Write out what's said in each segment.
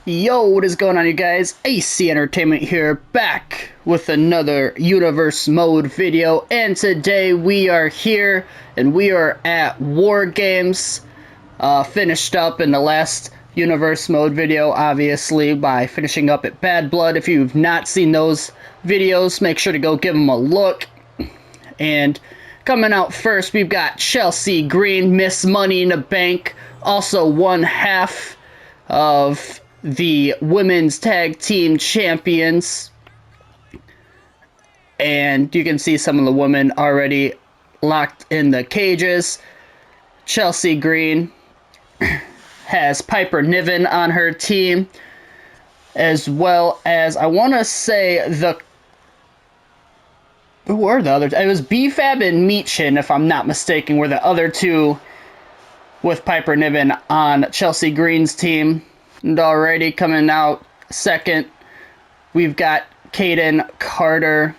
Yo, what is going on, you guys? AC Entertainment here, back with another Universe Mode video, and today we are here, and we are at Wargames. Finished up in the last Universe Mode video, obviously, by finishing up at Bad Blood. If you've not seen those videos, make sure to go give them a look. And coming out first, we've got Chelsea Green, Miss Money in the Bank, also one half of the Women's Tag Team Champions. And you can see some of the women already locked in the cages. Chelsea Green has Piper Niven on her team, as well as, I want to say, who were the others? It was BFAB and Meechin, if I'm not mistaken, were the other two with Piper Niven on Chelsea Green's team. And already coming out second, we've got Kayden Carter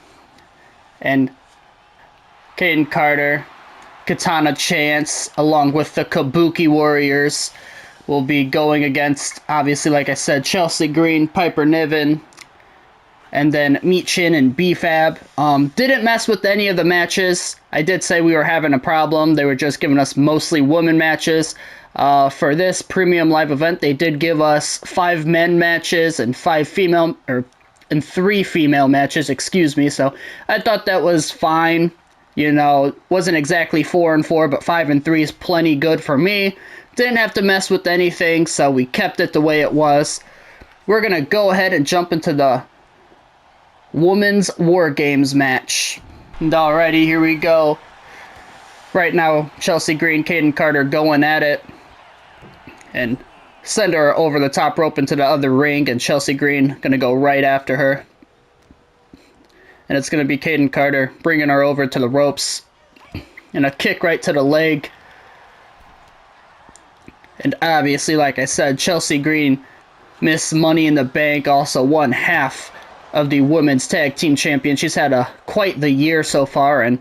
and Katana Chance, along with the Kabuki Warriors, will be going against, obviously, like I said, Chelsea Green, Piper Niven, and then Meechin and BFAB. Didn't mess with any of the matches. I did say we were having a problem. They were just giving us mostly women matches. For this premium live event, they did give us 5 men matches and 3 female matches, excuse me. So I thought that was fine. You know, wasn't exactly 4 and 4, but 5 and 3 is plenty good for me. Didn't have to mess with anything, so we kept it the way it was. We're gonna go ahead and jump into the Women's War Games match. And alrighty, here we go. Right now, Chelsea Green, Kayden Carter going at it. And send her over the top rope into the other ring, and Chelsea Green going to go right after her. And it's going to be Kayden Carter bringing her over to the ropes. And a kick right to the leg. And obviously, like I said, Chelsea Green, Miss Money in the Bank, also one half of the Women's Tag Team Champion. She's had quite the year so far, and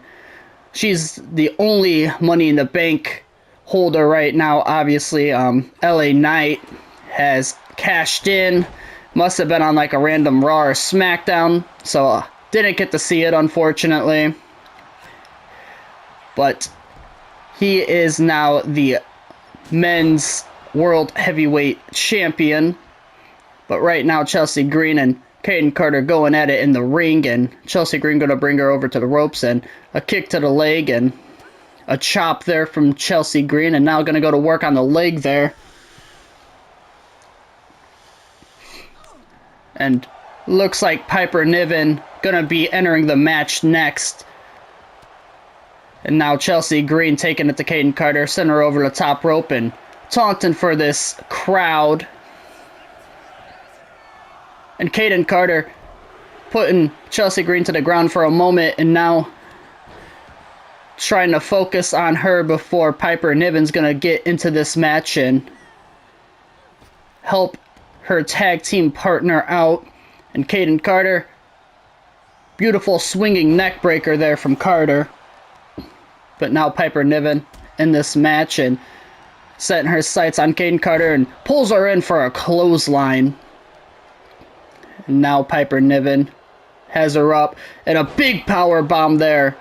she's the only Money in the Bank holder right now. Obviously, LA Knight has cashed in. Must have been on like a random Raw or SmackDown, so didn't get to see it, unfortunately. But he is now the men's World Heavyweight Champion. But right now, Chelsea Green and Kayden Carter going at it in the ring, and Chelsea Green going to bring her over to the ropes, and a kick to the leg, and a chop there from Chelsea Green, and now going to go to work on the leg there. And looks like Piper Niven going to be entering the match next. And now Chelsea Green taking it to Kayden Carter, send her over the top rope and taunting for this crowd. And Kayden Carter putting Chelsea Green to the ground for a moment, and now trying to focus on her before Piper Niven's going to get into this match and help her tag team partner out. And Kayden Carter, beautiful swinging neck breaker there from Carter. But now Piper Niven in this match and setting her sights on Kayden Carter and pulls her in for a clothesline. And now Piper Niven has her up, and a big power bomb there.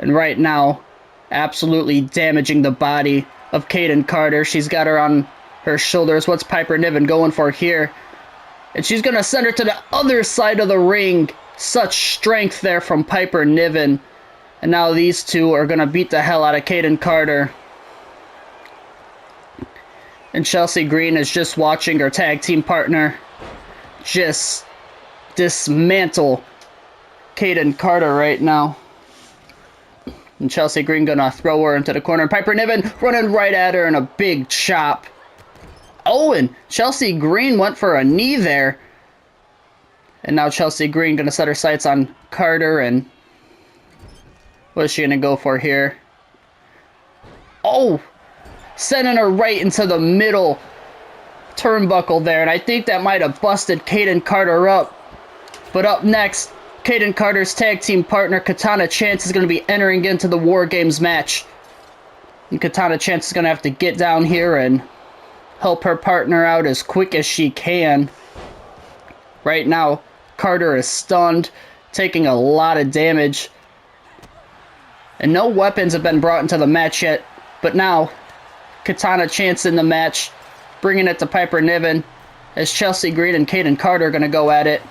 And right now, absolutely damaging the body of Kayden Carter. She's got her on her shoulders. What's Piper Niven going for here? And she's going to send her to the other side of the ring. Such strength there from Piper Niven. And now these two are going to beat the hell out of Kayden Carter. And Chelsea Green is just watching her tag team partner just dismantle Kayden Carter right now. And Chelsea Green gonna throw her into the corner. And Piper Niven running right at her in a big chop. Oh, and Chelsea Green went for a knee there. And now Chelsea Green gonna set her sights on Carter, and what is she gonna go for here? Oh, sending her right into the middle turnbuckle there. And I think that might have busted Kayden Carter up. But up next, Kayden Carter's tag team partner, Katana Chance, is going to be entering into the War Games match. And Katana Chance is going to have to get down here and help her partner out as quick as she can. Right now, Carter is stunned, taking a lot of damage. And no weapons have been brought into the match yet. But now, Katana Chance in the match, bringing it to Piper Niven, as Chelsea Green and Kayden Carter are going to go at it.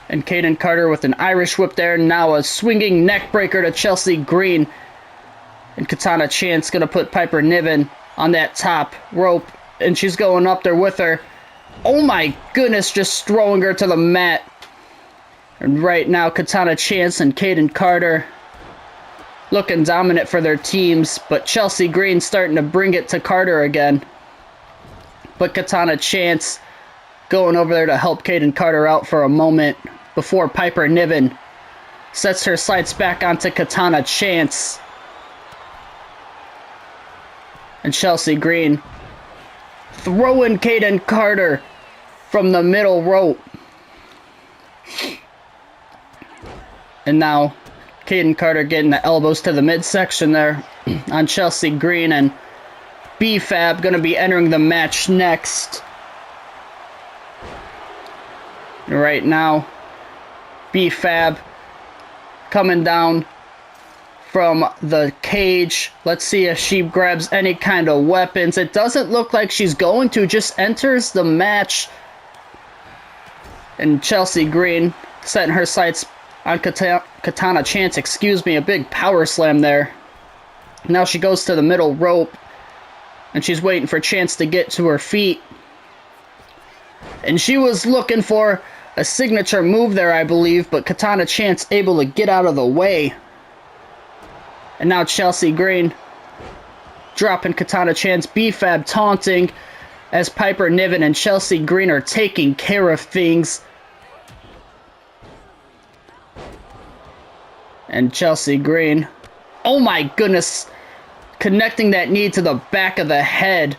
And Kayden Carter with an Irish whip there. Now a swinging neck breaker to Chelsea Green. And Katana Chance going to put Piper Niven on that top rope. And she's going up there with her. Oh my goodness, just throwing her to the mat. And right now, Katana Chance and Kayden Carter looking dominant for their teams. But Chelsea Green starting to bring it to Carter again. But Katana Chance going over there to help Kayden Carter out for a moment before Piper Niven sets her sights back onto Katana Chance. And Chelsea Green throwing Kayden Carter from the middle rope. And now Kayden Carter getting the elbows to the midsection there on Chelsea Green. And B-Fab going to be entering the match next. Right now, B-Fab coming down from the cage. Let's see if she grabs any kind of weapons. It doesn't look like she's going to. Just enters the match. And Chelsea Green setting her sights on Katana Chance. A big power slam there. Now she goes to the middle rope. And she's waiting for Chance to get to her feet. And she was looking for a signature move there, I believe. But Katana Chance able to get out of the way. And now Chelsea Green dropping Katana Chance. B-Fab taunting as Piper Niven and Chelsea Green are taking care of things. And Chelsea Green, oh my goodness, connecting that knee to the back of the head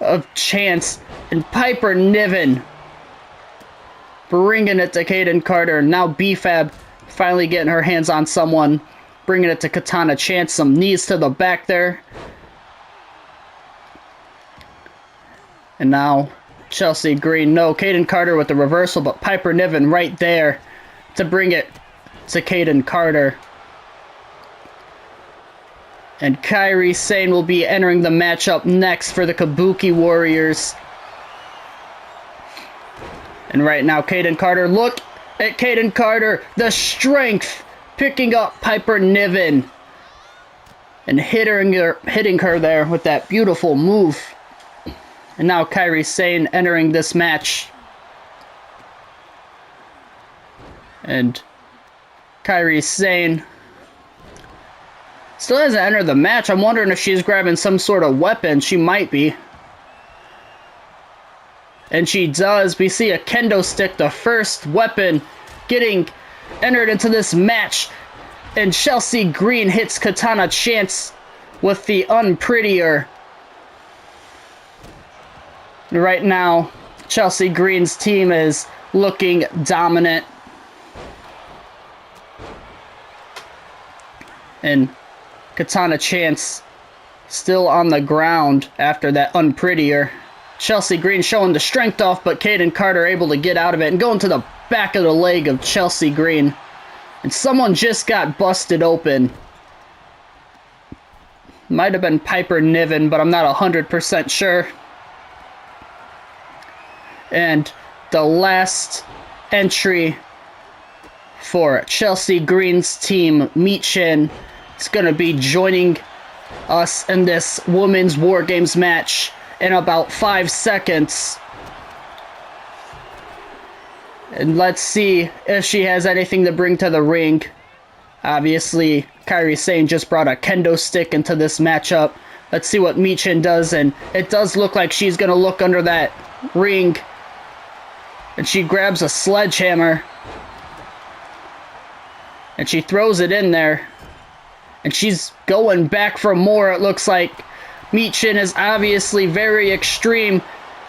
of Chance. And Piper Niven bringing it to Kayden Carter. Now B-Fab finally getting her hands on someone, bringing it to Katana Chance. Some knees to the back there. And now Chelsea Green. No, Kayden Carter with the reversal, but Piper Niven right there to bring it to Kayden Carter. And Kairi Sane will be entering the matchup next for the Kabuki Warriors. And right now, Kayden Carter, look at Kayden Carter, the strength, picking up Piper Niven and hitting her there with that beautiful move. And now Kairi Sane entering this match. And Kairi Sane still hasn't entered the match. I'm wondering if she's grabbing some sort of weapon. She might be. And she does. We see a kendo stick, the first weapon, getting entered into this match. And Chelsea Green hits Katana Chance with the unprettier. Right now, Chelsea Green's team is looking dominant. And Katana Chance still on the ground after that unprettier. Chelsea Green showing the strength off, but Kayden Carter able to get out of it and going to the back of the leg of Chelsea Green. And someone just got busted open. Might have been Piper Niven, but I'm not 100% sure. And the last entry for Chelsea Green's team, Michin, is going to be joining us in this Women's War Games match in about 5 seconds. And let's see if she has anything to bring to the ring. Obviously, Kairi Sane just brought a kendo stick into this matchup. Let's see what Michin does, and it does look like she's going to look under that ring. And she grabs a sledgehammer. And she throws it in there. And she's going back for more, it looks like. Michin is obviously very extreme.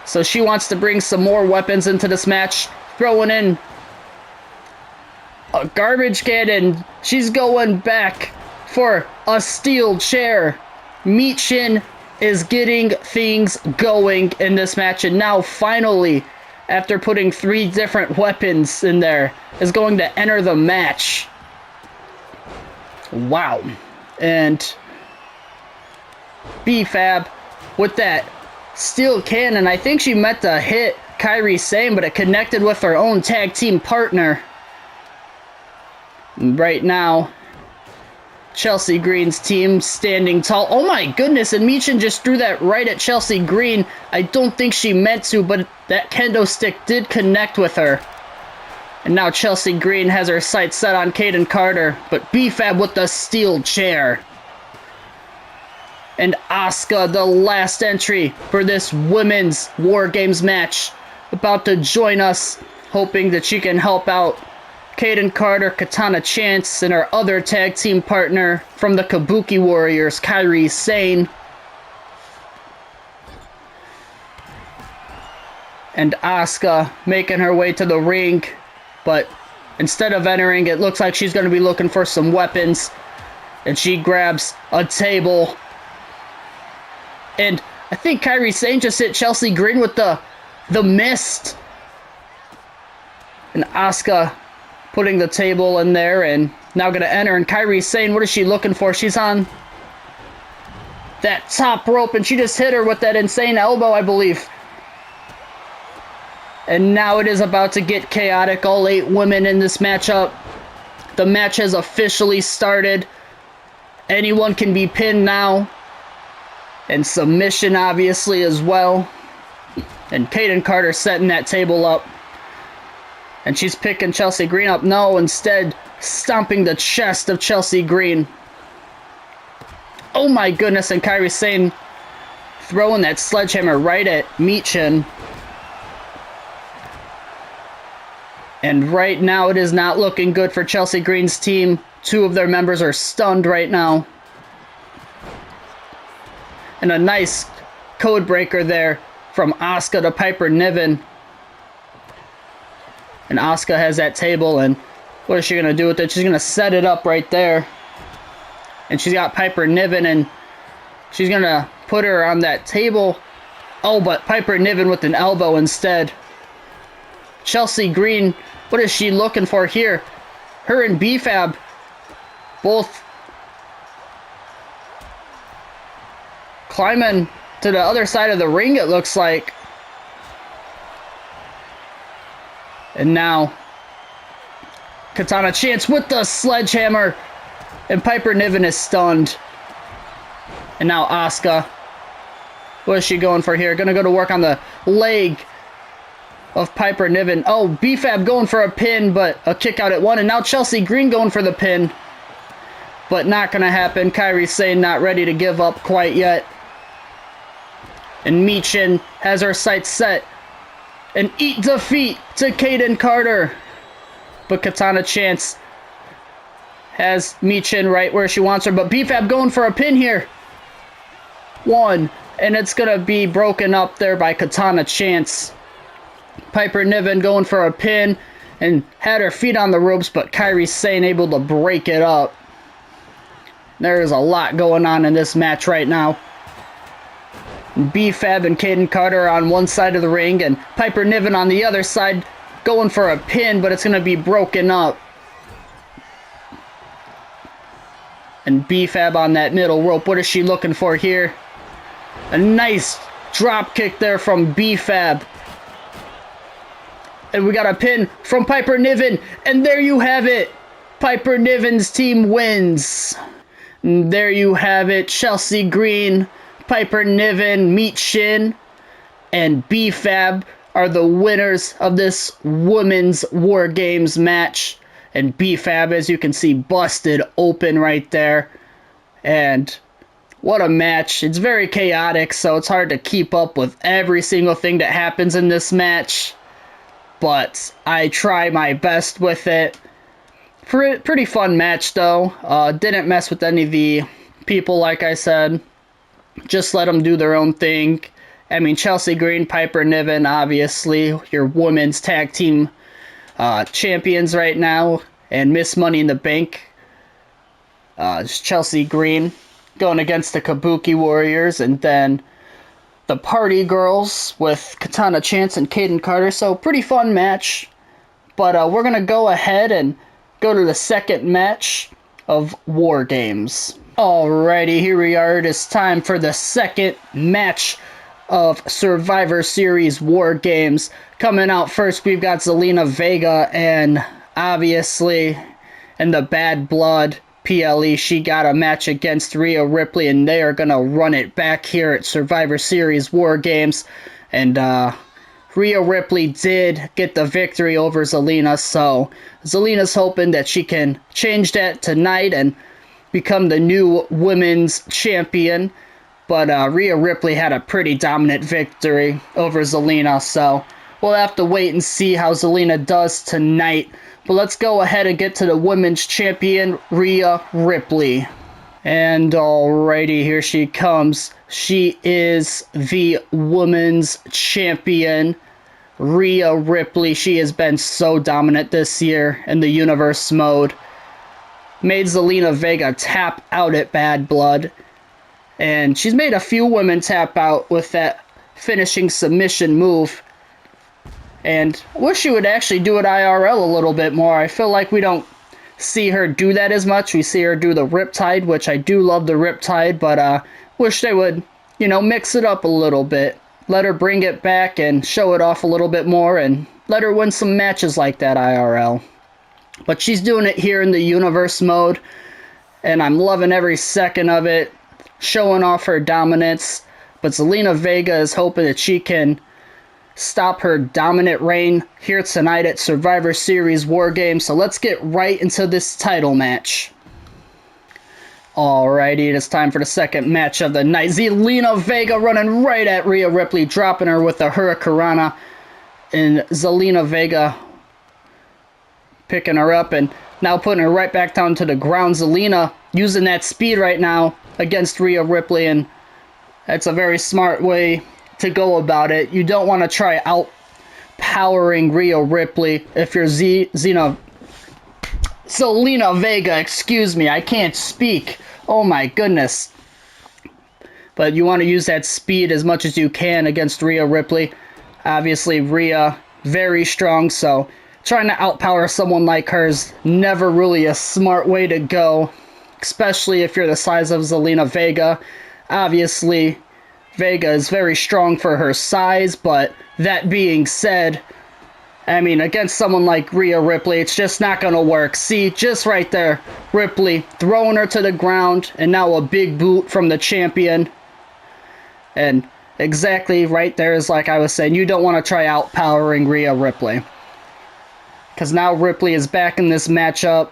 So she wants to bring some more weapons into this match. Throwing in a garbage can, and she's going back for a steel chair. Michin is getting things going in this match, and now finally, after putting 3 different weapons in there, is going to enter the match. Wow. And B-Fab with that steel cannon. I think she meant to hit Kairi Sane, but it connected with her own tag team partner. Right now, Chelsea Green's team standing tall. Oh my goodness, and Michin just threw that right at Chelsea Green. I don't think she meant to, but that kendo stick did connect with her. And now Chelsea Green has her sights set on Kayden Carter, but B-Fab with the steel chair. And Asuka, the last entry for this women's War Games match, about to join us, hoping that she can help out Kayden Carter, Katana Chance, and our other tag team partner from the Kabuki Warriors, Kairi Sane. And Asuka making her way to the ring, but instead of entering, it looks like she's going to be looking for some weapons. And she grabs a table. And I think Kairi Sane just hit Chelsea Green with the mist. And Asuka putting the table in there and now going to enter. And Kairi Sane, what is she looking for? She's on that top rope and she just hit her with that insane elbow, I believe. And now it is about to get chaotic. All 8 women in this matchup. The match has officially started. Anyone can be pinned now. And submission, obviously, as well. And Kayden Carter setting that table up. And she's picking Chelsea Green up. No, instead, stomping the chest of Chelsea Green. Oh my goodness, and Kairi Sane throwing that sledgehammer right at Michin. And right now, it is not looking good for Chelsea Green's team. 2 of their members are stunned right now. And a nice code breaker there from Asuka to Piper Niven. And Asuka has that table, and what is she going to do with it? She's going to set it up right there. And she's got Piper Niven, and she's going to put her on that table. Oh, but Piper Niven with an elbow instead. Chelsea Green, what is she looking for here? Her and B-Fab both climbing to the other side of the ring, it looks like. And now Katana Chance with the sledgehammer. And Piper Niven is stunned. And now Asuka. What is she going for here? Gonna go to work on the leg of Piper Niven. Oh, B-Fab going for a pin, but a kick out at 1. And now Chelsea Green going for the pin. But not gonna happen. Kairi Sane not ready to give up quite yet. And Michin has her sights set. An eat defeat to Kayden Carter. But Katana Chance has Michin right where she wants her. But B-Fab going for a pin here. 1. And it's going to be broken up there by Katana Chance. Piper Niven going for a pin. And had her feet on the ropes. But Kairi Sane able to break it up. There is a lot going on in this match right now. B-Fab and Kayden Carter on one side of the ring, and Piper Niven on the other side going for a pin, but it's going to be broken up. And B-Fab on that middle rope. What is she looking for here? A nice drop kick there from B-Fab. And we got a pin from Piper Niven, and there you have it. Piper Niven's team wins. And there you have it. Chelsea Green, Piper Niven, Michin, and B-Fab are the winners of this Women's War Games match. And B-Fab, as you can see, busted open right there. And what a match. It's very chaotic, so it's hard to keep up with every single thing that happens in this match. But I try my best with it. Pretty fun match, though. Didn't mess with any of the people, like I said. Just let them do their own thing. I mean, Chelsea Green, Piper Niven, obviously, your women's tag team champions right now. And Miss Money in the Bank, Chelsea Green. going against the Kabuki Warriors, and then the Party Girls with Katana Chance and Kaden Carter. So pretty fun match. But we're going to go ahead and go to the second match of War Games. Alrighty, here we are. It is time for the second match of Survivor Series War Games. Coming out first, we've got Zelina Vega, and obviously in the Bad Blood PLE, she got a match against Rhea Ripley, and they are going to run it back here at Survivor Series War Games. And Rhea Ripley did get the victory over Zelina, so Zelina's hoping that she can change that tonight and become the new women's champion. But Rhea Ripley had a pretty dominant victory over Zelina, so we'll have to wait and see how Zelina does tonight. But let's go ahead and get to the women's champion, Rhea Ripley. And alrighty, here she comes. She is the women's champion, Rhea Ripley. She has been so dominant this year in the universe mode. Made Zelina Vega tap out at Bad Blood. And she's made a few women tap out with that finishing submission move. And I wish she would actually do it IRL a little bit more. I feel like we don't see her do that as much. We see her do the Riptide, which I do love the Riptide, but wish they would, mix it up a little bit. Let her bring it back and show it off a little bit more, and let her win some matches like that IRL. But she's doing it here in the universe mode, and I'm loving every second of it, showing off her dominance. But Zelina Vega is hoping that she can stop her dominant reign here tonight at Survivor Series War Games. So let's get right into this title match. Alrighty, it is time for the second match of the night. Zelina Vega running right at Rhea Ripley, dropping her with the Hurricanrana. And Zelina Vega picking her up and now putting her right back down to the ground. Zelina using that speed right now against Rhea Ripley, and that's a very smart way to go about it. You don't want to try out-powering Rhea Ripley if you're Zelina Vega, excuse me, I can't speak. Oh my goodness. But you want to use that speed as much as you can against Rhea Ripley. Obviously, Rhea, very strong, so trying to outpower someone like her is never really a smart way to go, especially if you're the size of Zelina Vega. Obviously, Vega is very strong for her size, but that being said, I mean, against someone like Rhea Ripley, it's just not going to work. See, just right there, Ripley throwing her to the ground, and now a big boot from the champion. And exactly right there is like I was saying, you don't want to try outpowering Rhea Ripley. Because now Ripley is back in this matchup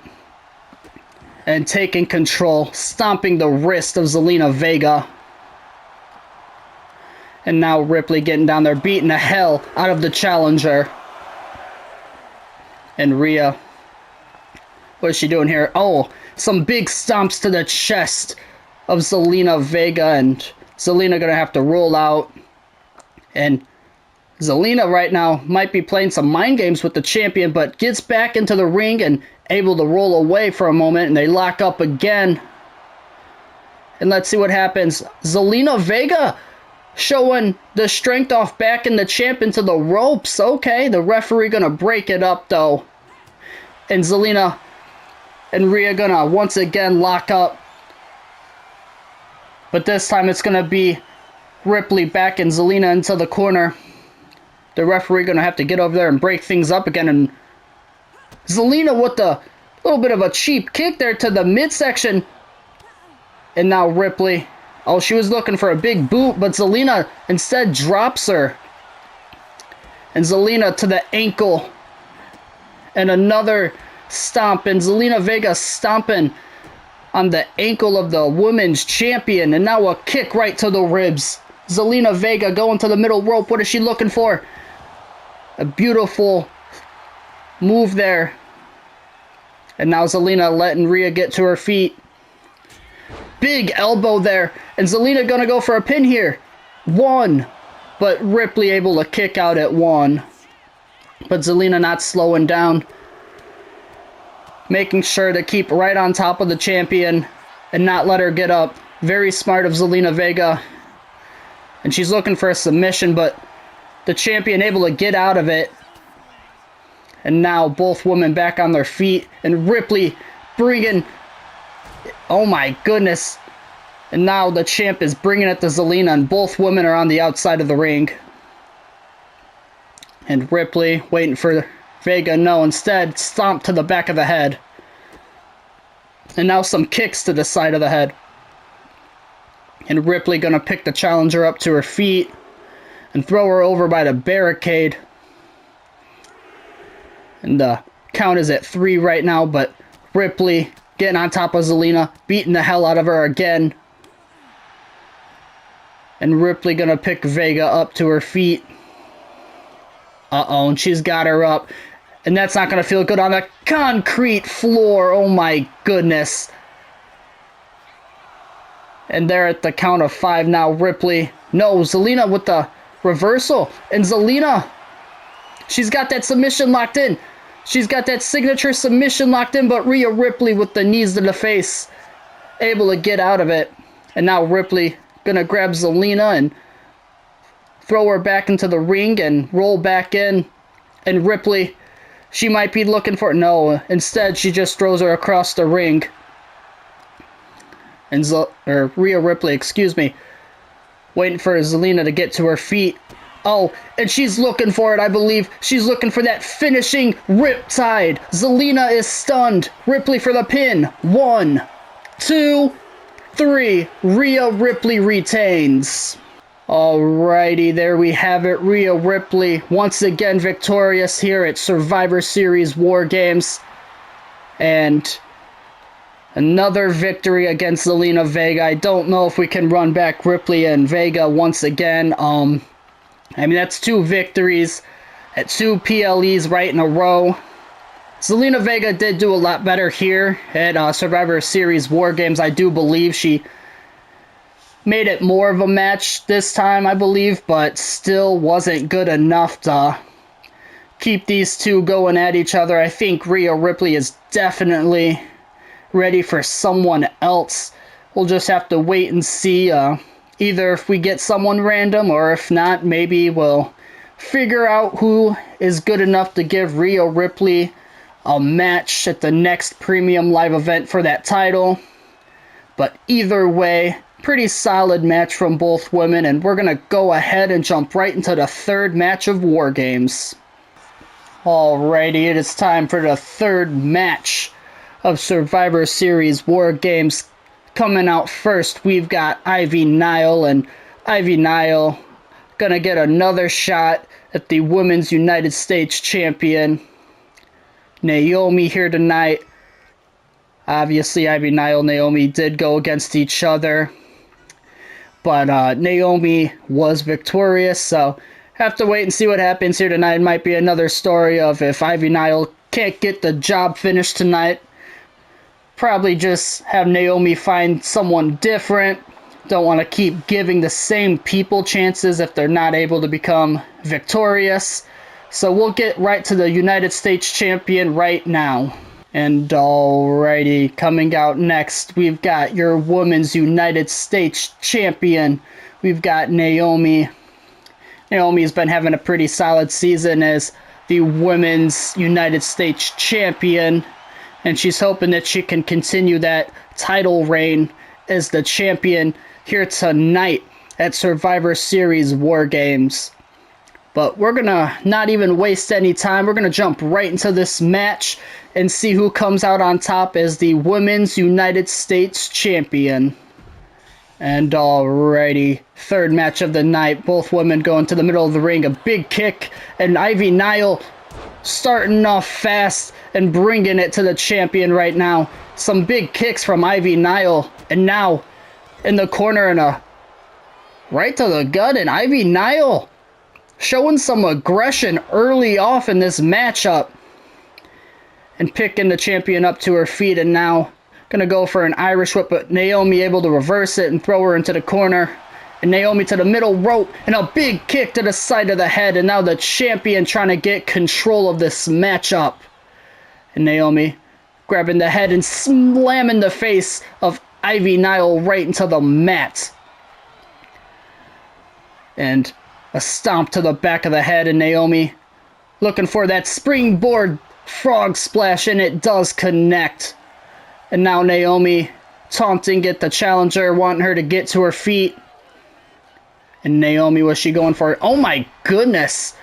and taking control, stomping the wrist of Zelina Vega. And now Ripley getting down there, beating the hell out of the challenger. And Rhea, what is she doing here? Oh, some big stomps to the chest of Zelina Vega, and Zelina gonna have to roll out. And Zelina right now might be playing some mind games with the champion, but gets back into the ring and able to roll away for a moment, and they lock up again. And let's see what happens. Zelina Vega showing the strength off back in the champ into the ropes. Okay, the referee gonna break it up though. And Zelina and Rhea gonna once again lock up. But this time it's gonna be Ripley backing Zelina into the corner. The referee gonna have to get over there and break things up again. And Zelina with a little bit of a cheap kick there to the midsection. And now Ripley, oh, she was looking for a big boot, but Zelina instead drops her. And Zelina to the ankle. And another stomp. And Zelina Vega stomping on the ankle of the women's champion. And now a kick right to the ribs. Zelina Vega going to the middle rope. What is she looking for? A beautiful move there. And now Zelina letting Rhea get to her feet. Big elbow there. And Zelina gonna go for a pin here. One. But Ripley able to kick out at one. But Zelina not slowing down. Making sure to keep right on top of the champion and not let her get up. Very smart of Zelina Vega. And she's looking for a submission, but the champion able to get out of it. And now both women back on their feet. And Ripley bringing... Oh my goodness. And now the champ is bringing it to Zelina, and both women are on the outside of the ring. And Ripley waiting for Vega. No, instead, stomp to the back of the head. And now some kicks to the side of the head. And Ripley gonna pick the challenger up to her feet and throw her over by the barricade. And the count is at 3 right now, but Ripley getting on top of Zelina, beating the hell out of her again. And Ripley gonna pick Vega up to her feet. Uh-oh, and she's got her up. And that's not gonna feel good on the concrete floor. Oh my goodness. And they're at the count of 5 now. Ripley. No, Zelina with the reversal. And Zelina, she's got that submission locked in. She's got that signature submission locked in, but Rhea Ripley with the knees to the face, able to get out of it. And now Ripley gonna grab Zelina and throw her back into the ring and roll back in. And Ripley, she might be looking for... No, instead she just throws her across the ring. And Rhea Ripley, excuse me, waiting for Zelina to get to her feet. Oh, and she's looking for it, I believe. She's looking for that finishing riptide. Zelina is stunned. Ripley for the pin. 1, 2, 3. Rhea Ripley retains. Alrighty, there we have it. Rhea Ripley once again victorious here at Survivor Series Wargames. And another victory against Zelina Vega. I don't know if we can run back Ripley and Vega once again. I mean, that's 2 victories at 2 PLEs right in a row. Zelina Vega did do a lot better here at Survivor Series Wargames. I do believe she made it more of a match this time, I believe, but still wasn't good enough to keep these two going at each other. I think Rhea Ripley is definitely ready for someone else. We'll just have to wait and see. Either if we get someone random, or if not, maybe we'll figure out who is good enough to give Rhea Ripley a match at the next premium live event for that title. But either way, pretty solid match from both women, and we're going to go ahead and jump right into the 3rd match of Wargames. Alrighty, it is time for the 3rd match of Survivor Series Wargames. Coming out first, we've got Ivy Nile, and Ivy Nile gonna get another shot at the Women's United States Champion, Naomi, here tonight. Obviously, Ivy Nile, Naomi did go against each other, but Naomi was victorious, so have to wait and see what happens here tonight. It might be another story of if Ivy Nile can't get the job finished tonight, probably just have Naomi find someone different. Don't want to keep giving the same people chances if they're not able to become victorious. So we'll get right to the United States Champion right now. And alrighty, coming out next, we've got your Women's United States Champion. We've got Naomi. Naomi's been having a pretty solid season as the Women's United States Champion, and she's hoping that she can continue that title reign as the champion here tonight at Survivor Series Wargames. But we're going to not even waste any time. We're going to jump right into this match and see who comes out on top as the Women's United States Champion. And alrighty, 3rd match of the night. Both women go into the middle of the ring. A big kick, and Ivy Nile starting off fast and bringing it to the champion right now. Some big kicks from Ivy Nile, and now in the corner and a right to the gut, and Ivy Nile showing some aggression early off in this matchup and picking the champion up to her feet, and now gonna go for an Irish whip, but Naomi able to reverse it and throw her into the corner. And Naomi to the middle rope, and a big kick to the side of the head, and now the champion trying to get control of this matchup. And Naomi grabbing the head and slamming the face of Ivy Nile right into the mat. And a stomp to the back of the head, and Naomi looking for that springboard frog splash, and it does connect. And now Naomi taunting at the challenger, wanting her to get to her feet. And Naomi, was she going for it? Oh my goodness.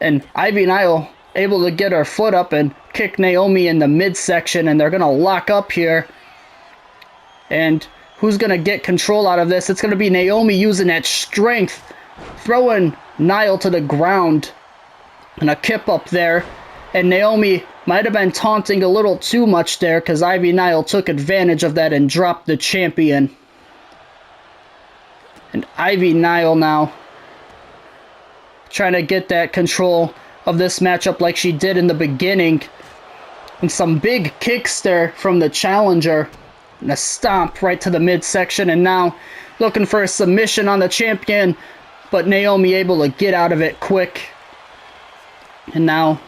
And Ivy Nile able to get her foot up and kick Naomi in the midsection, and they're going to lock up here. And who's going to get control out of this? It's going to be Naomi using that strength, throwing Nile to the ground. And a kip up there. And Naomi might have been taunting a little too much there, because Ivy Nile took advantage of that and dropped the champion. And Ivy Nile now trying to get that control of this matchup like she did in the beginning. And some big kicks there from the challenger. And a stomp right to the midsection. And now looking for a submission on the champion. But Naomi able to get out of it quick. And now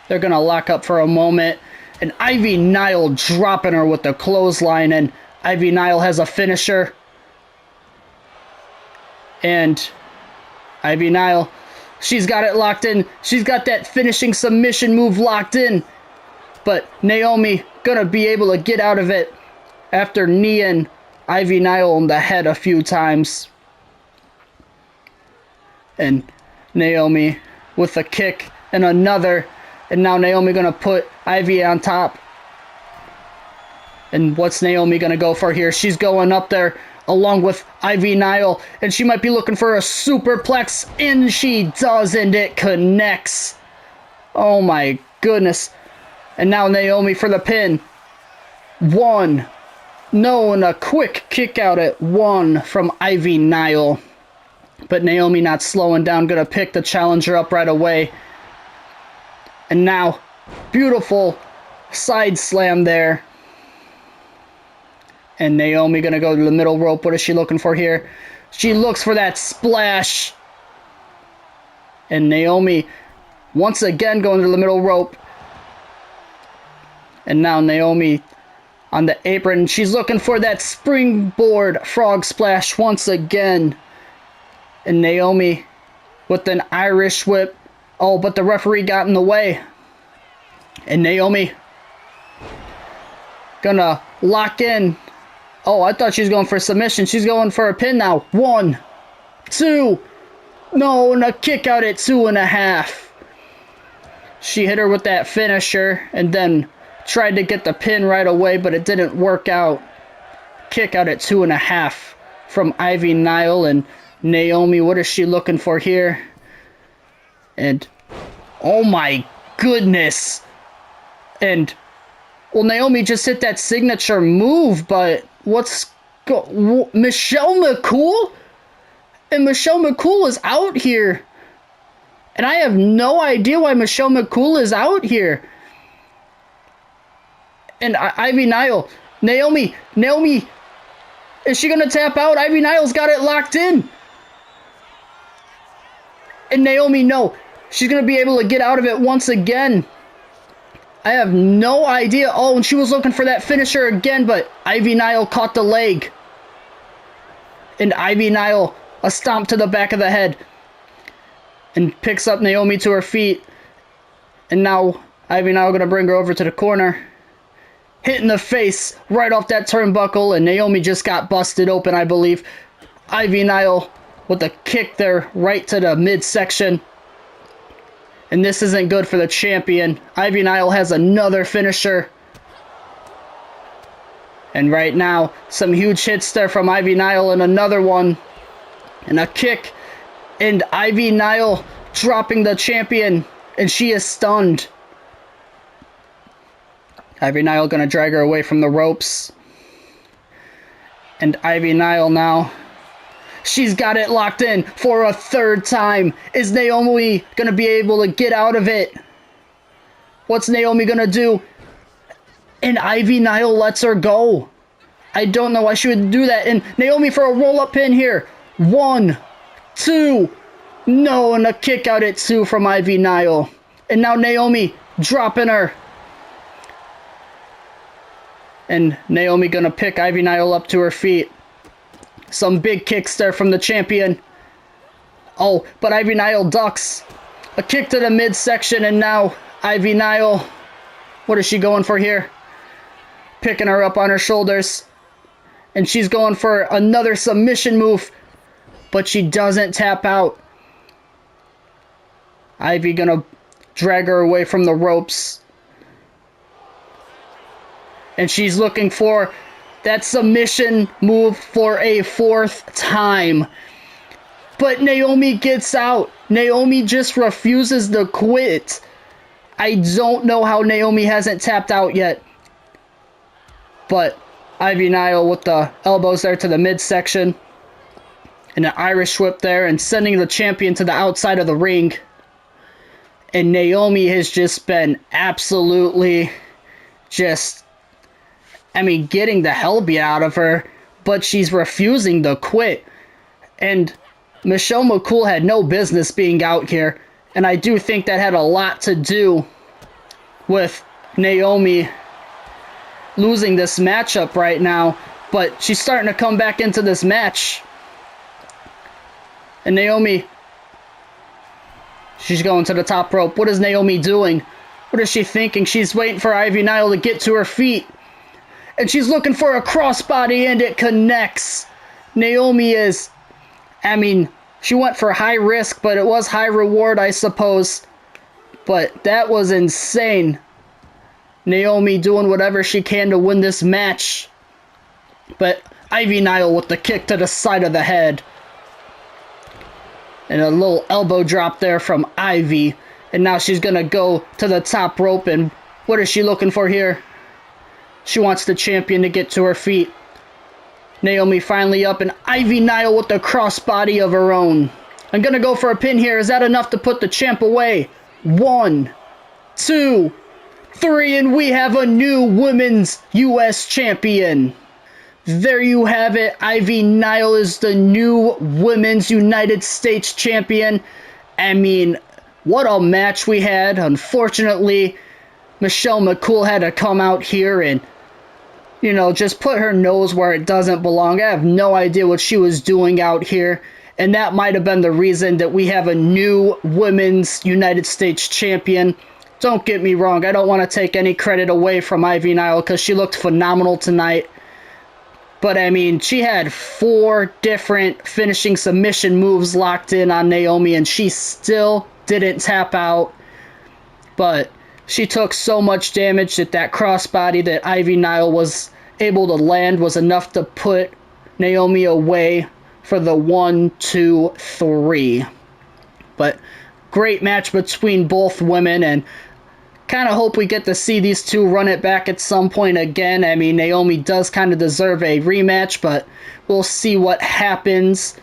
they're going to lock up for a moment. And Ivy Nile dropping her with the clothesline. And Ivy Nile has a finisher. And Ivy Nile, she's got it locked in. She's got that finishing submission move locked in. But Naomi going to be able to get out of it after kneeing Ivy Nile in the head a few times. And Naomi with a kick and another. And now Naomi going to put Ivy on top. And what's Naomi going to go for here? She's going up there along with Ivy Nile. And she might be looking for a superplex. And she does, and it connects. Oh my goodness. And now Naomi for the pin. 1. No, and a quick kick out at 1 from Ivy Nile. But Naomi not slowing down. Going to pick the challenger up right away. And now, beautiful side slam there. And Naomi going to go to the middle rope. What is she looking for here? She looks for that splash. And Naomi once again going to the middle rope. And now Naomi on the apron. She's looking for that springboard frog splash once again. And Naomi with an Irish whip. Oh, but the referee got in the way. And Naomi gonna lock in. Oh, I thought she was going for a submission. She's going for a pin now. 1, 2. No, and a kick out at 2.5. She hit her with that finisher and then tried to get the pin right away, but it didn't work out. Kick out at 2.5 from Ivy Nile. And Naomi, what is she looking for here? And oh my goodness. And well, Naomi just hit that signature move, but Michelle McCool? And Michelle McCool is out here. And I have no idea why Michelle McCool is out here. And Ivy Nile, Naomi, is she going to tap out? Ivy Nile's got it locked in. And Naomi, no. She's going to be able to get out of it once again. I have no idea. Oh, and she was looking for that finisher again, but Ivy Nile caught the leg. And Ivy Nile, a stomp to the back of the head. And picks up Naomi to her feet. And now Ivy Nile going to bring her over to the corner. Hit in the face right off that turnbuckle. And Naomi just got busted open, I believe. Ivy Nile with a kick there right to the midsection. And this isn't good for the champion. Ivy Nile has another finisher. And right now, some huge hits there from Ivy Nile and another one. And a kick. And Ivy Nile dropping the champion. And she is stunned. Ivy Nile going to drag her away from the ropes. And Ivy Nile now, she's got it locked in for a third time. Is Naomi going to be able to get out of it? What's Naomi going to do? And Ivy Nile lets her go. I don't know why she would do that. And Naomi for a roll-up pin here. 1, 2. No, and a kick out at 2 from Ivy Nile. And now Naomi dropping her. And Naomi gonna pick Ivy Nile up to her feet. Some big kicks there from the champion. Oh, but Ivy Nile ducks. A kick to the midsection, and now Ivy Nile, what is she going for here? Picking her up on her shoulders. And she's going for another submission move, but she doesn't tap out. Ivy gonna drag her away from the ropes. And she's looking for that submission move for a fourth time. But Naomi gets out. Naomi just refuses to quit. I don't know how Naomi hasn't tapped out yet. But Ivy Nile with the elbows there to the midsection. And an Irish whip there, and sending the champion to the outside of the ring. And Naomi has just been absolutely just, getting the hell beat out of her. But she's refusing to quit. And Michelle McCool had no business being out here. And I do think that had a lot to do with Naomi losing this matchup right now. But she's starting to come back into this match. And Naomi, she's going to the top rope. What is Naomi doing? What is she thinking? She's waiting for Ivy Nile to get to her feet. And she's looking for a crossbody, and it connects. Naomi is, she went for high risk, but it was high reward, I suppose. But that was insane. Naomi doing whatever she can to win this match. But Ivy Nile with the kick to the side of the head. And a little elbow drop there from Ivy. And now she's going to go to the top rope. And what is she looking for here? She wants the champion to get to her feet. Naomi finally up. And Ivy Nile with the crossbody of her own. I'm going to go for a pin here. Is that enough to put the champ away? 1, 2, 3. And we have a new Women's U.S. Champion. There you have it. Ivy Nile is the new Women's United States Champion. What a match we had. Unfortunately, Michelle McCool had to come out here and, just put her nose where it doesn't belong. I have no idea what she was doing out here. And that might have been the reason that we have a new Women's United States Champion. Don't get me wrong. I don't want to take any credit away from Ivy Nile because she looked phenomenal tonight. But, she had 4 different finishing submission moves locked in on Naomi, and she still didn't tap out. But she took so much damage that crossbody that Ivy Nile was able to land was enough to put Naomi away for the 1, 2, 3. But great match between both women, and kind of hope we get to see these two run it back at some point again. Naomi does kind of deserve a rematch, but we'll see what happens.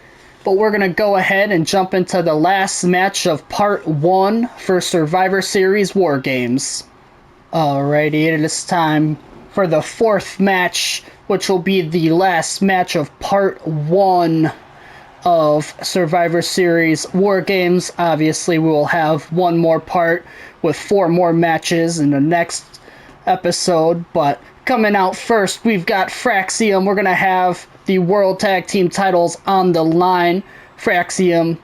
But we're going to go ahead and jump into the last match of Part 1 for Survivor Series Wargames. Alrighty, it is time for the 4th match, which will be the last match of Part 1 of Survivor Series Wargames. Obviously, we will have one more part with 4 more matches in the next episode. But coming out first, we've got Fraxium. We're going to have the World Tag Team titles on the line. Fraxium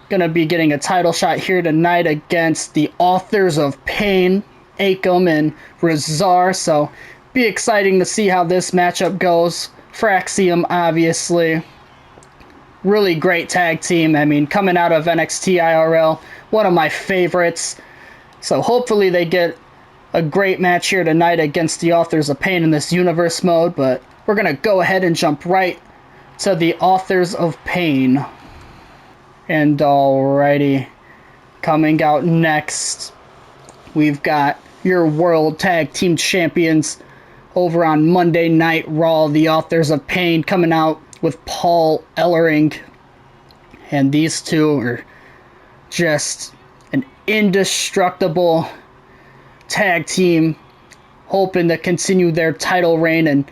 going to be getting a title shot here tonight against the Authors of Pain, Akam and Razar. So, be exciting to see how this matchup goes. Fraxium, obviously, really great tag team. Coming out of NXT IRL, one of my favorites. So hopefully they get a great match here tonight against the Authors of Pain in this universe mode. But we're going to go ahead and jump right to the Authors of Pain. And alrighty, coming out next, we've got your World Tag Team Champions over on Monday Night Raw, the Authors of Pain, coming out with Paul Ellering. And these two are just an indestructible tag team, hoping to continue their title reign and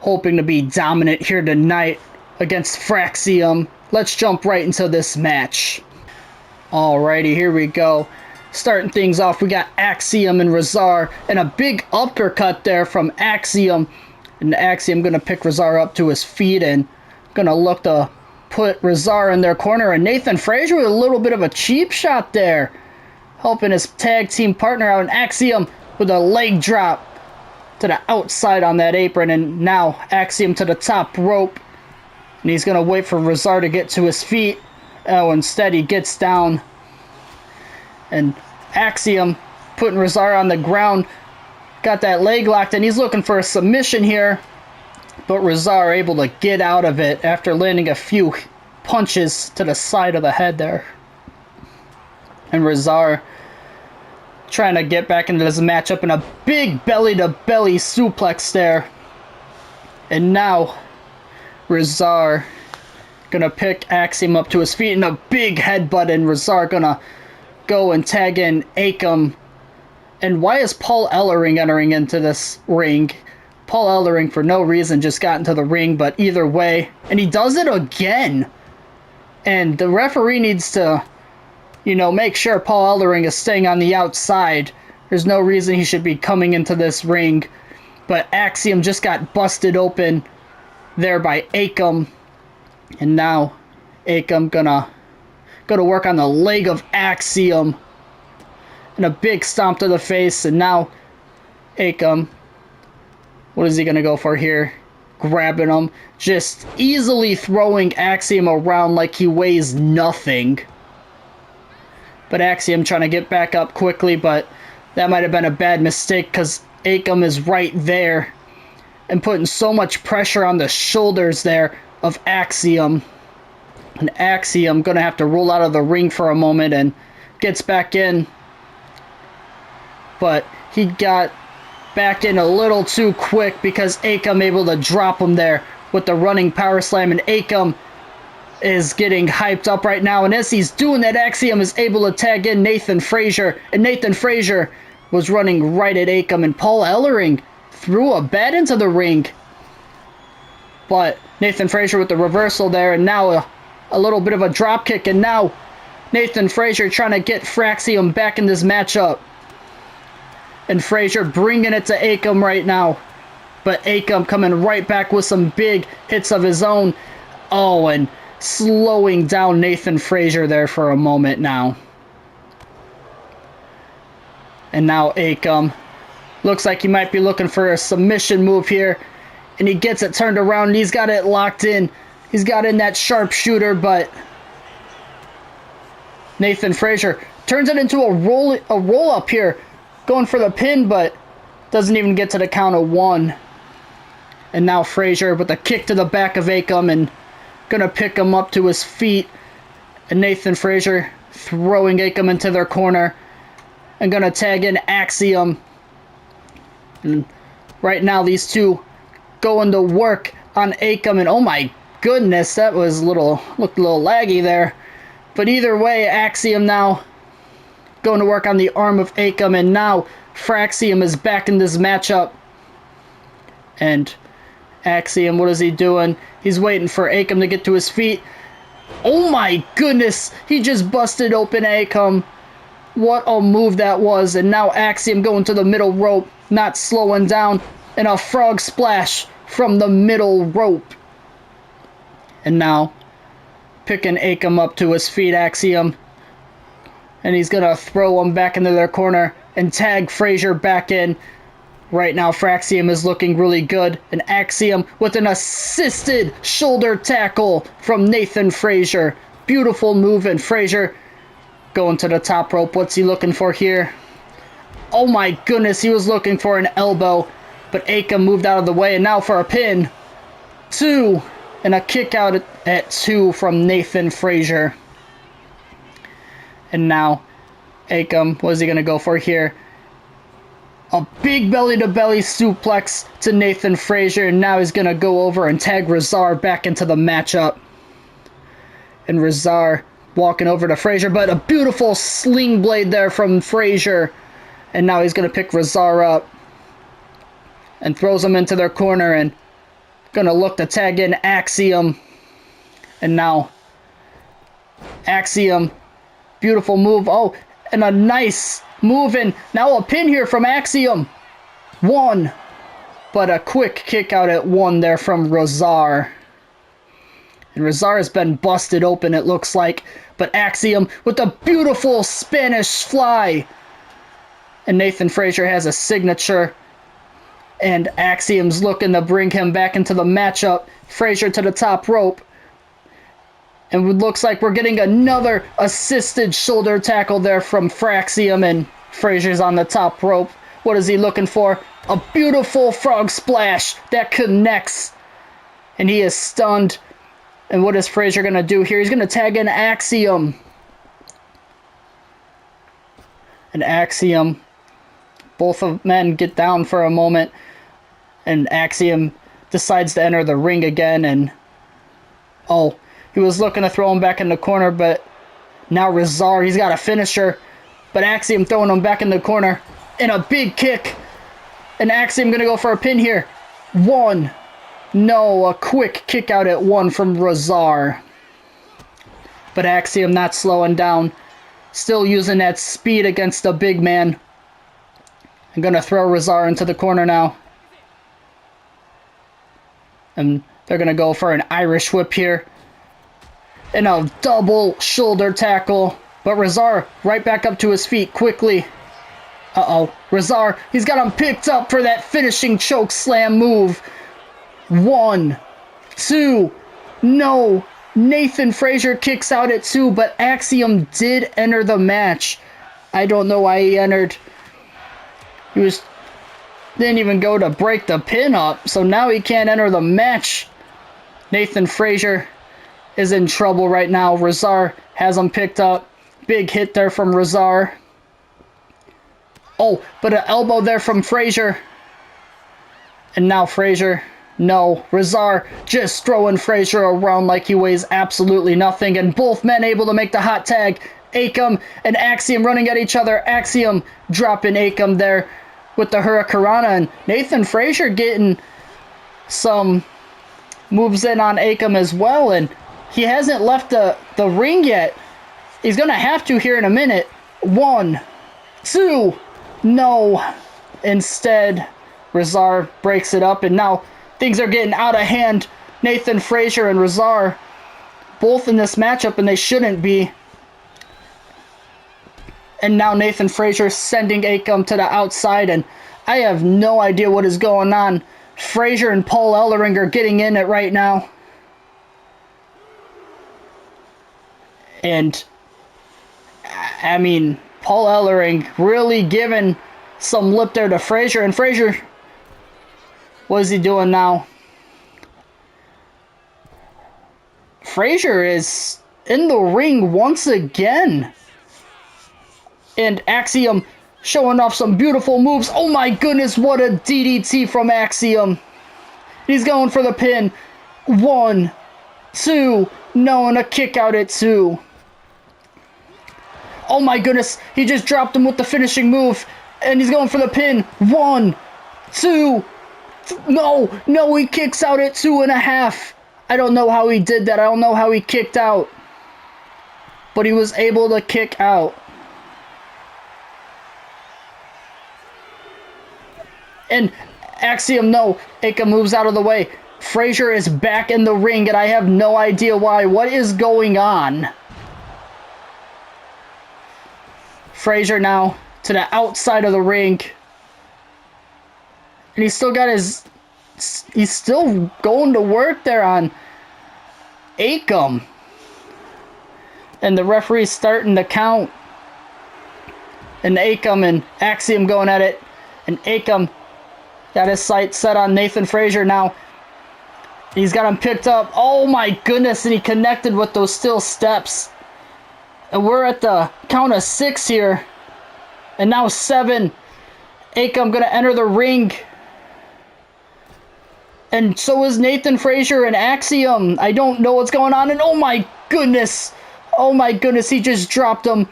hoping to be dominant here tonight against Fraxium. Let's jump right into this match. Alrighty, here we go. starting things off, we got Axiom and Razar, and a big uppercut there from Axiom. And Axiom going to pick Razar up to his feet and going to look to put Razar in their corner. And Nathan Frazier with a little bit of a cheap shot there, helping his tag team partner out. And Axiom with a leg drop to the outside on that apron. And now Axiom to the top rope. And he's going to wait for Razar to get to his feet. Oh, instead he gets down. And Axiom putting Razar on the ground. Got that leg locked, and he's looking for a submission here. But Razar able to get out of it after landing a few punches to the side of the head there. And Razar trying to get back into this matchup, and a big belly-to-belly suplex there. And now Razar gonna pick Axiom up to his feet, and a big headbutt, and Razar gonna go and tag in Akam. And why is Paul Ellering entering into this ring? Paul Ellering, for no reason, just got into the ring, but either way. And he does it again. And the referee needs to, make sure Paul Ellering is staying on the outside. There's no reason he should be coming into this ring. But Axiom just got busted open there by Akam. And now Akam gonna go to work on the leg of Axiom. And a big stomp to the face. And now Akam, what is he going to go for here? Grabbing him. Just easily throwing Axiom around like he weighs nothing. But Axiom trying to get back up quickly. But that might have been a bad mistake, because Akam is right there. And putting so much pressure on the shoulders there of Axiom. And Axiom going to have to roll out of the ring for a moment and gets back in. But he got back in a little too quick, because Akam able to drop him there with the running power slam. And Akam is getting hyped up right now. And as he's doing that, Axiom is able to tag in Nathan Frazier. And Nathan Frazier was running right at Akam. And Paul Ellering threw a bat into the ring. But Nathan Frazier with the reversal there. And now a little bit of a drop kick. And now Nathan Frazier trying to get Fraxium back in this matchup. And Frazier bringing it to Akam right now. But Akam coming right back with some big hits of his own. Oh, and slowing down Nathan Frazier there for a moment now. And now Akam looks like he might be looking for a submission move here. And he gets it turned around. And he's got it locked in. He's got in that sharpshooter, but Nathan Frazier turns it into a roll up here. Going for the pin, but doesn't even get to the count of one. And now Frazier with a kick to the back of Akam and gonna pick him up to his feet. And Nathan Frazier throwing Akam into their corner and gonna tag in Axiom. And right now these two going to work on Akam, and oh my goodness, that was looked a little laggy there. But either way, Axiom now going to work on the arm of Akam, and now Fraxium is back in this matchup. And Axiom, what is he doing? He's waiting for Akam to get to his feet. Oh my goodness, he just busted open Akam. What a move that was. And now Axiom going to the middle rope, not slowing down, and a frog splash from the middle rope. And now picking Akam up to his feet, Axiom. And he's going to throw him back into their corner and tag Frazier back in. Right now, Fraxium is looking really good. And Axiom with an assisted shoulder tackle from Nathan Frazier. Beautiful move, and Frazier going to the top rope. What's he looking for here? Oh my goodness, he was looking for an elbow. But Akam moved out of the way, and now for a pin. 2. And a kick out at 2 from Nathan Frazier. And now, Akam, what is he going to go for here? A big belly-to-belly suplex to Nathan Frazier. And now he's going to go over and tag Razar back into the matchup. And Razar walking over to Frazier. But a beautiful sling blade there from Frazier. And now he's going to pick Razar up. And throws him into their corner. And going to look to tag in Axiom. And now, Axiom. Beautiful move. Oh, And a nice move in. Now a pin here from Axiom. 1. But a quick kick out at 1 there from Rosar. And Rosar has been busted open, it looks like. But Axiom with a beautiful Spanish fly. And Nathan Frazier has a signature. And Axiom's looking to bring him back into the matchup. Frazier to the top rope. And it looks like we're getting another assisted shoulder tackle there from Fraxium. And Frazier's on the top rope. What is he looking for? A beautiful frog splash that connects. And he is stunned. And what is Frazier going to do here? He's going to tag in Axiom. And Axiom, both of men get down for a moment. And Axiom decides to enter the ring again. And, oh, he was looking to throw him back in the corner. But now Rosar, he's got a finisher. But Axiom throwing him back in the corner. And a big kick. And Axiom going to go for a pin here. 1. No, a quick kick out at 1 from Rosar. But Axiom not slowing down. Still using that speed against the big man. I'm going to throw Rosar into the corner now. And they're going to go for an Irish whip here. And a double shoulder tackle. But Rosar right back up to his feet quickly. Uh-oh. Rosar, he's got him picked up for that finishing choke slam move. 1, 2, no. Nathan Frazier kicks out at 2, but Axiom did enter the match. I don't know why he entered. Didn't even go to break the pin up, so now he can't enter the match. Nathan Frazier is in trouble right now. Rosar has him picked up. Big hit there from Rosar. Oh, but an elbow there from Frazier. And now Frazier. No, Rosar just throwing Frazier around like he weighs absolutely nothing. And both men able to make the hot tag. Akam and Axiom running at each other. Axiom dropping Akam there with the Hurricanrana. And Nathan Frazier getting some moves in on Akam as well. And he hasn't left the ring yet. He's going to have to here in a minute. 1, 2, no. Instead, Rosar breaks it up. And now things are getting out of hand. Nathan Frazier and Rosar both in this matchup, and they shouldn't be. And now Nathan Frazier sending Akam to the outside, and I have no idea what is going on. Frazier and Paul Ellering are getting in it right now. And, I mean, Paul Ellering really giving some lip there to Frazier, and Frazier, what is he doing now? Frazier is in the ring once again. And Axiom showing off some beautiful moves. Oh my goodness, what a DDT from Axiom. He's going for the pin. 1, 2, no, and a kick out at 2. Oh my goodness, he just dropped him with the finishing move. And he's going for the pin. 1, 2, no, he kicks out at 2.5. I don't know how he did that. I don't know how he kicked out. But he was able to kick out. And Axiom, no. Akam moves out of the way. Frazier is back in the ring, and I have no idea why. What is going on? Frazier now to the outside of the ring. And he's still got his... He's still going to work there on Akam. And the referee's starting to count. And Akam and Axiom going at it. And Akam got his sights set on Nathan Frazier now. He's got him picked up. Oh my goodness, and he connected with those steel steps. And we're at the count of 6 here. And now 7. Akam going to enter the ring. And so is Nathan Frazier and Axiom. I don't know what's going on. And oh my goodness. Oh my goodness, he just dropped him.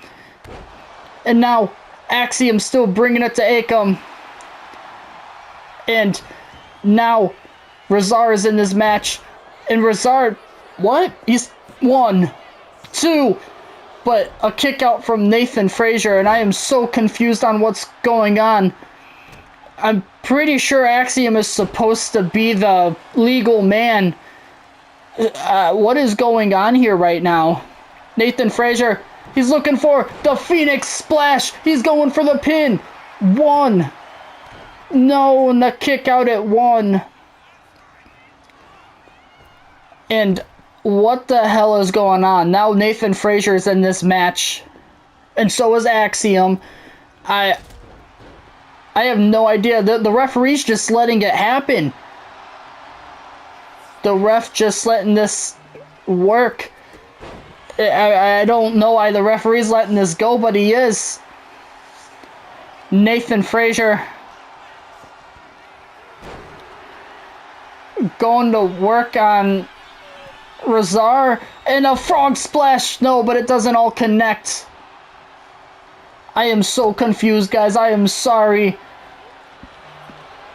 And now Axiom still bringing it to Akam. And now Rosar is in this match. And Rosar, what? He's 1, 2. but a kick out from Nathan Frazier, and I am so confused on what's going on. I'm pretty sure Axiom is supposed to be the legal man. What is going on here right now? Nathan Frazier, he's looking for the Phoenix Splash. He's going for the pin. 1. No, and the kick out at 1. And what the hell is going on? Now Nathan Frazier is in this match. And so is Axiom. I have no idea. The referee's just letting it happen. The ref just letting this work. I don't know why the referee's letting this go, but he is. Nathan Frazier going to work on Razar, and a frog splash. No, but it doesn't all connect. I am so confused, guys. I am sorry.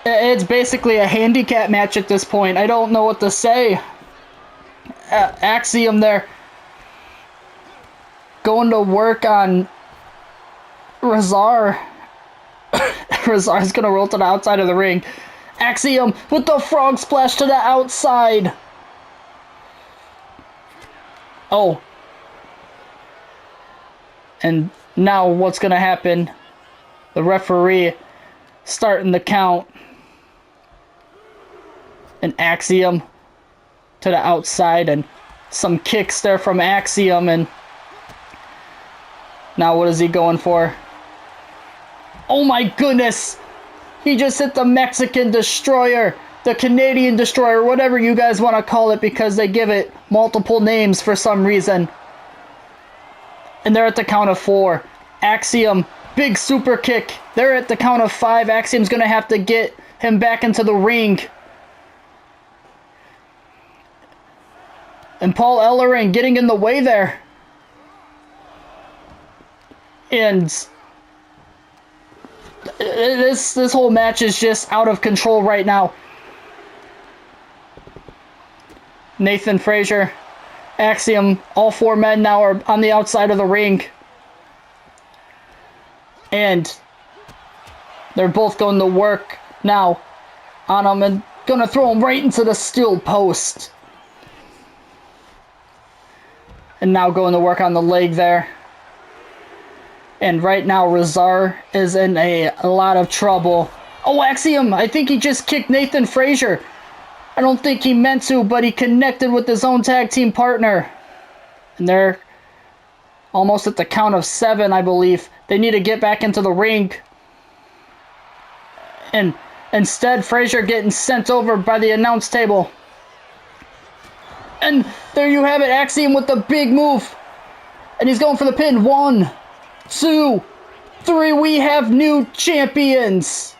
It's basically a handicap match at this point. I don't know what to say. Axiom there. Going to work on Razar. Razar's going to roll to the outside of the ring. Axiom with the frog splash to the outside. Oh. And now what's going to happen? The referee starting the count. An Axiom to the outside, and some kicks there from Axiom, and now what is he going for? Oh my goodness! He just hit the Mexican Destroyer, the Canadian Destroyer, whatever you guys want to call it, because they give it multiple names for some reason. And they're at the count of 4. Axiom, big super kick. They're at the count of 5. Axiom's going to have to get him back into the ring. And Paul Ellering getting in the way there. And this whole match is just out of control right now. Nathan Frazier, Axiom, all 4 men now are on the outside of the ring. And they're both going to work now on him and going to throw him right into the steel post. And now going to work on the leg there. And right now, Razar is in a lot of trouble. Oh, Axiom! I think he just kicked Nathan Frazier. I don't think he meant to, but he connected with his own tag team partner. And they're almost at the count of 7, I believe. They need to get back into the ring. And instead, Frazier getting sent over by the announce table. And there you have it, Axiom with the big move. And he's going for the pin. 1, 2, 3. We have new champions.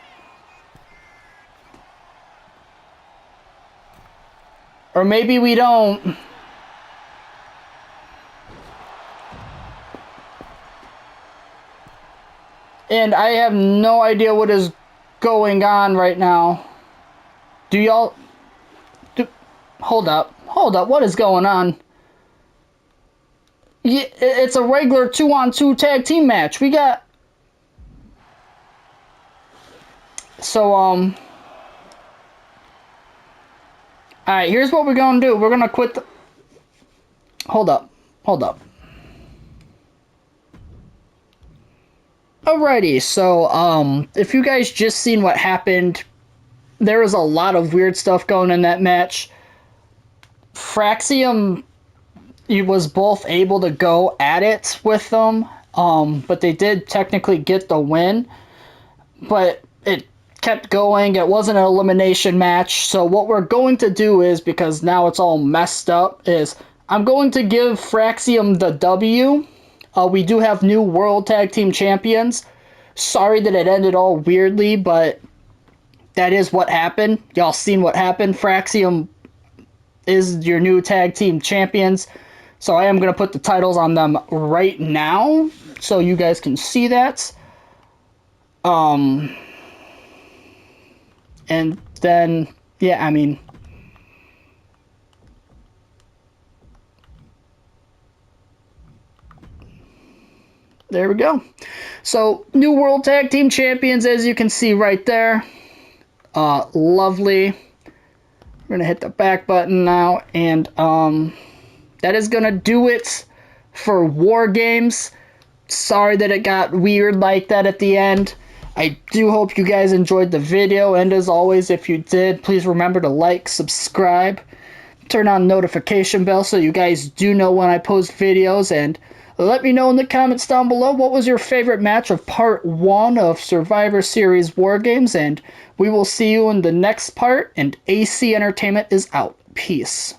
Or maybe we don't. And I have no idea what is going on right now. Do y'all... Hold up. Hold up. What is going on? Yeah, it's a regular 2-on-2 tag team match. We got... So, Alright, here's what we're gonna do. We're gonna quit the... Hold up. Hold up. Alrighty, so, if you guys just seen what happened, there was a lot of weird stuff going in that match. Fraxium, he was both able to go at it with them, but they did technically get the win, but it kept going. It wasn't an elimination match, so what we're going to do is, because now it's all messed up, is I'm going to give Fraxium the W. We do have new World Tag Team Champions. Sorry that it ended all weirdly, but that is what happened. Y'all seen what happened. Fraxium is your new tag team champions. So I am going to put the titles on them right now so you guys can see that. And then, yeah, I mean... There we go. So, new World Tag Team Champions, as you can see right there. Lovely. We're going to hit the back button now, and that is going to do it for War Games. Sorry that it got weird like that at the end. I do hope you guys enjoyed the video, and as always, if you did, please remember to like, subscribe, turn on notification bell so you guys do know when I post videos, and let me know in the comments down below what was your favorite match of part 1 of Survivor Series Wargames, and we will see you in the next part, and AC Entertainment is out. Peace.